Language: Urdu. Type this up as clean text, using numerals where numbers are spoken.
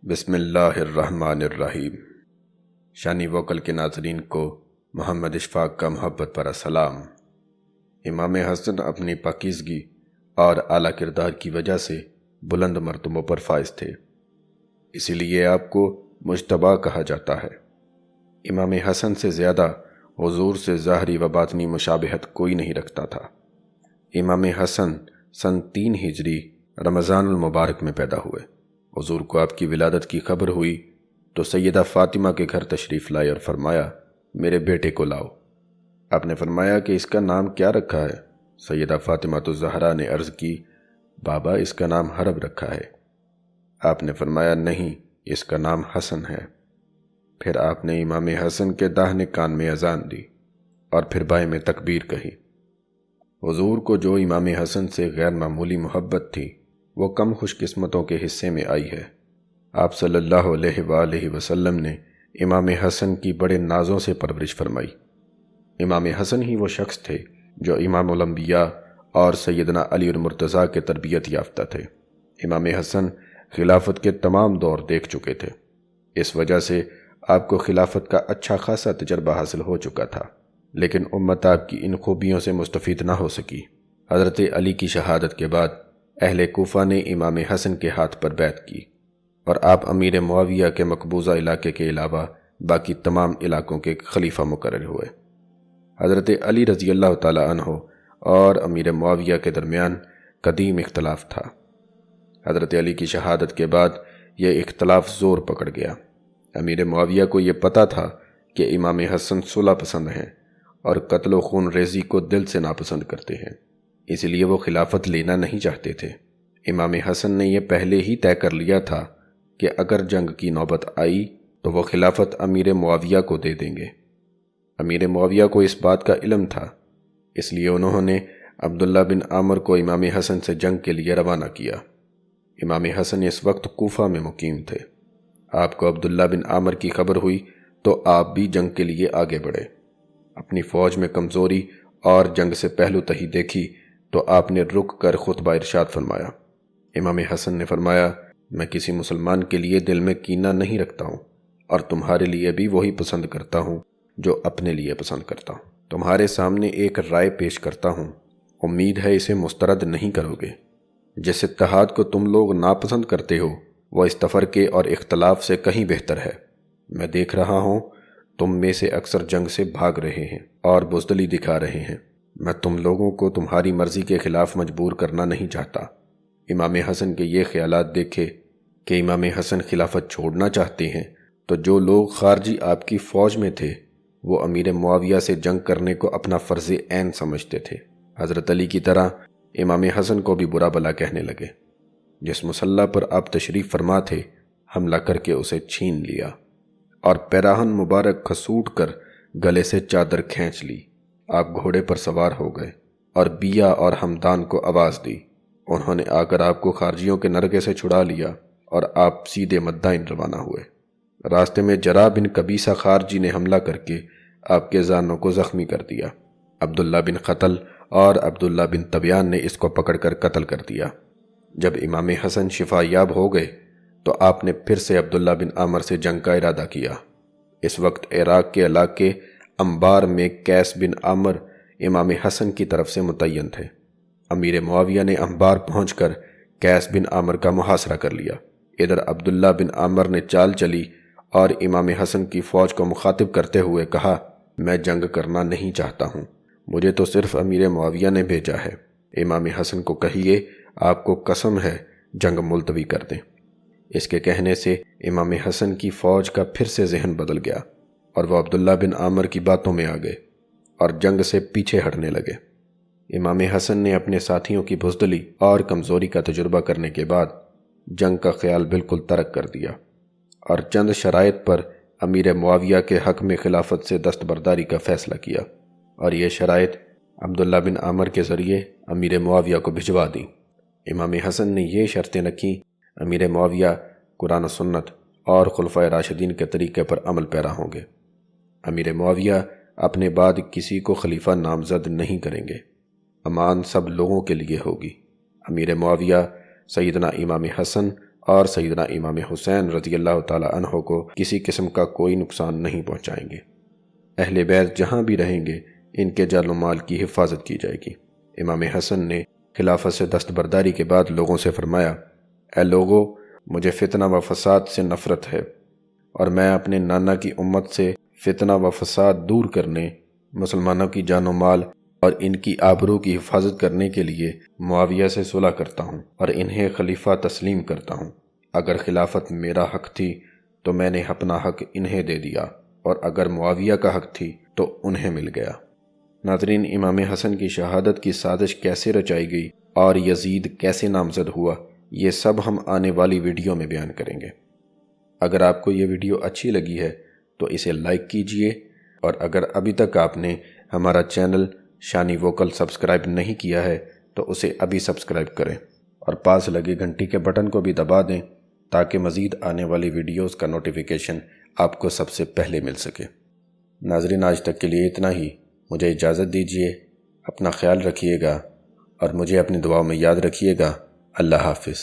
بسم اللہ الرحمن الرحیم۔ شانی ووکل کے ناظرین کو محمد اشفاق کا محبت پر السلام۔ امام حسن اپنی پاکیزگی اور اعلیٰ کردار کی وجہ سے بلند مرتبوں پر فائز تھے، اسی لیے آپ کو مجتبی کہا جاتا ہے۔ امام حسن سے زیادہ حضور سے ظاہری و باطنی مشابہت کوئی نہیں رکھتا تھا۔ امام حسن سن 3 ہجری رمضان المبارک میں پیدا ہوئے۔ حضور کو آپ کی ولادت کی خبر ہوئی تو سیدہ فاطمہ کے گھر تشریف لائے اور فرمایا، میرے بیٹے کو لاؤ۔ آپ نے فرمایا کہ اس کا نام کیا رکھا ہے؟ سیدہ فاطمہ الزہرا نے عرض کی، بابا اس کا نام حرب رکھا ہے۔ آپ نے فرمایا، نہیں، اس کا نام حسن ہے۔ پھر آپ نے امام حسن کے داہنے کان میں اذان دی اور پھر بائیں میں تکبیر کہی۔ حضور کو جو امام حسن سے غیر معمولی محبت تھی وہ کم خوش قسمتوں کے حصے میں آئی ہے۔ آپ صلی اللہ علیہ وآلہ وسلم نے امام حسن کی بڑے نازوں سے پرورش فرمائی۔ امام حسن ہی وہ شخص تھے جو امام الانبیاء اور سیدنا علی المرتضیٰ کے تربیت یافتہ تھے۔ امام حسن خلافت کے تمام دور دیکھ چکے تھے، اس وجہ سے آپ کو خلافت کا اچھا خاصا تجربہ حاصل ہو چکا تھا، لیکن امت آپ کی ان خوبیوں سے مستفید نہ ہو سکی۔ حضرت علی کی شہادت کے بعد اہل کوفہ نے امام حسن کے ہاتھ پر بیعت کی اور آپ امیر معاویہ کے مقبوضہ علاقے کے علاوہ باقی تمام علاقوں کے خلیفہ مقرر ہوئے۔ حضرت علی رضی اللہ تعالی عنہ اور امیر معاویہ کے درمیان قدیم اختلاف تھا۔ حضرت علی کی شہادت کے بعد یہ اختلاف زور پکڑ گیا۔ امیر معاویہ کو یہ پتہ تھا کہ امام حسن صلح پسند ہیں اور قتل و خون ریزی کو دل سے ناپسند کرتے ہیں، اس لیے وہ خلافت لینا نہیں چاہتے تھے۔ امام حسن نے یہ پہلے ہی طے کر لیا تھا کہ اگر جنگ کی نوبت آئی تو وہ خلافت امیر معاویہ کو دے دیں گے۔ امیر معاویہ کو اس بات کا علم تھا، اس لیے انہوں نے عبداللہ بن عامر کو امام حسن سے جنگ کے لیے روانہ کیا۔ امام حسن اس وقت کوفہ میں مقیم تھے۔ آپ کو عبداللہ بن عامر کی خبر ہوئی تو آپ بھی جنگ کے لیے آگے بڑھے۔ اپنی فوج میں کمزوری اور جنگ سے پہلو تہی دیکھی تو آپ نے رک کر خطبہ ارشاد فرمایا۔ امام حسن نے فرمایا، میں کسی مسلمان کے لیے دل میں کینہ نہیں رکھتا ہوں اور تمہارے لیے بھی وہی پسند کرتا ہوں جو اپنے لیے پسند کرتا ہوں۔ تمہارے سامنے ایک رائے پیش کرتا ہوں، امید ہے اسے مسترد نہیں کرو گے۔ جس اتحاد کو تم لوگ ناپسند کرتے ہو وہ اس تفرقے اور اختلاف سے کہیں بہتر ہے۔ میں دیکھ رہا ہوں تم میں سے اکثر جنگ سے بھاگ رہے ہیں اور بزدلی دکھا رہے ہیں۔ میں تم لوگوں کو تمہاری مرضی کے خلاف مجبور کرنا نہیں چاہتا۔ امام حسن کے یہ خیالات دیکھے کہ امام حسن خلافت چھوڑنا چاہتے ہیں تو جو لوگ خارجی آپ کی فوج میں تھے وہ امیر معاویہ سے جنگ کرنے کو اپنا فرض عین سمجھتے تھے۔ حضرت علی کی طرح امام حسن کو بھی برا بھلا کہنے لگے۔ جس مسلح پر آپ تشریف فرما تھے حملہ کر کے اسے چھین لیا اور پیراہن مبارک کھسوٹ کر گلے سے چادر کھینچ لی۔ آپ گھوڑے پر سوار ہو گئے اور بیا اور ہمدان کو آواز دی۔ انہوں نے آ کر آپ کو خارجیوں کے نرغے سے چھڑا لیا اور آپ سیدھے مدائن روانہ ہوئے۔ راستے میں جرا بن قبیصہ خارجی نے حملہ کر کے آپ کے زانوں کو زخمی کر دیا۔ عبداللہ بن قتل اور عبداللہ بن طبیان نے اس کو پکڑ کر قتل کر دیا۔ جب امام حسن شفا یاب ہو گئے تو آپ نے پھر سے عبداللہ بن عامر سے جنگ کا ارادہ کیا۔ اس وقت عراق کے علاقے انبار میں قیس بن عامر امام حسن کی طرف سے متعین تھے۔ امیر معاویہ نے انبار پہنچ کر قیس بن عامر کا محاصرہ کر لیا۔ ادھر عبداللہ بن عامر نے چال چلی اور امام حسن کی فوج کو مخاطب کرتے ہوئے کہا، میں جنگ کرنا نہیں چاہتا ہوں، مجھے تو صرف امیر معاویہ نے بھیجا ہے۔ امام حسن کو کہیے آپ کو قسم ہے جنگ ملتوی کر دیں۔ اس کے کہنے سے امام حسن کی فوج کا پھر سے ذہن بدل گیا اور وہ عبداللہ بن عامر کی باتوں میں آ گئے اور جنگ سے پیچھے ہٹنے لگے۔ امام حسن نے اپنے ساتھیوں کی بزدلی اور کمزوری کا تجربہ کرنے کے بعد جنگ کا خیال بالکل ترک کر دیا اور چند شرائط پر امیر معاویہ کے حق میں خلافت سے دستبرداری کا فیصلہ کیا، اور یہ شرائط عبداللہ بن عامر کے ذریعے امیر معاویہ کو بھجوا دیں۔ امام حسن نے یہ شرطیں رکھیں، امیر معاویہ قرآن و سنت اور خلفائے راشدین کے طریقے پر عمل پیرا ہوں گے۔ امیر معاویہ اپنے بعد کسی کو خلیفہ نامزد نہیں کریں گے، امان سب لوگوں کے لیے ہوگی۔ امیر معاویہ سیدنا امام حسن اور سیدنا امام حسین رضی اللہ تعالیٰ عنہ کو کسی قسم کا کوئی نقصان نہیں پہنچائیں گے۔ اہل بیت جہاں بھی رہیں گے ان کے جان و مال کی حفاظت کی جائے گی۔ امام حسن نے خلافت سے دستبرداری کے بعد لوگوں سے فرمایا، اے لوگو، مجھے فتنہ و فساد سے نفرت ہے، اور میں اپنے نانا کی امت سے فتنہ و فساد دور کرنے، مسلمانوں کی جان و مال اور ان کی آبرو کی حفاظت کرنے کے لیے معاویہ سے صلح کرتا ہوں اور انہیں خلیفہ تسلیم کرتا ہوں۔ اگر خلافت میرا حق تھی تو میں نے اپنا حق انہیں دے دیا، اور اگر معاویہ کا حق تھی تو انہیں مل گیا۔ ناظرین، امام حسن کی شہادت کی سازش کیسے رچائی گئی اور یزید کیسے نامزد ہوا، یہ سب ہم آنے والی ویڈیو میں بیان کریں گے۔ اگر آپ کو یہ ویڈیو اچھی لگی ہے تو اسے لائک کیجئے، اور اگر ابھی تک آپ نے ہمارا چینل شانی ووکل سبسکرائب نہیں کیا ہے تو اسے ابھی سبسکرائب کریں، اور پاس لگے گھنٹی کے بٹن کو بھی دبا دیں تاکہ مزید آنے والی ویڈیوز کا نوٹیفیکیشن آپ کو سب سے پہلے مل سکے۔ ناظرین، آج تک کے لیے اتنا ہی۔ مجھے اجازت دیجیے، اپنا خیال رکھیے گا اور مجھے اپنی دعاؤں میں یاد رکھیے گا۔ اللہ حافظ۔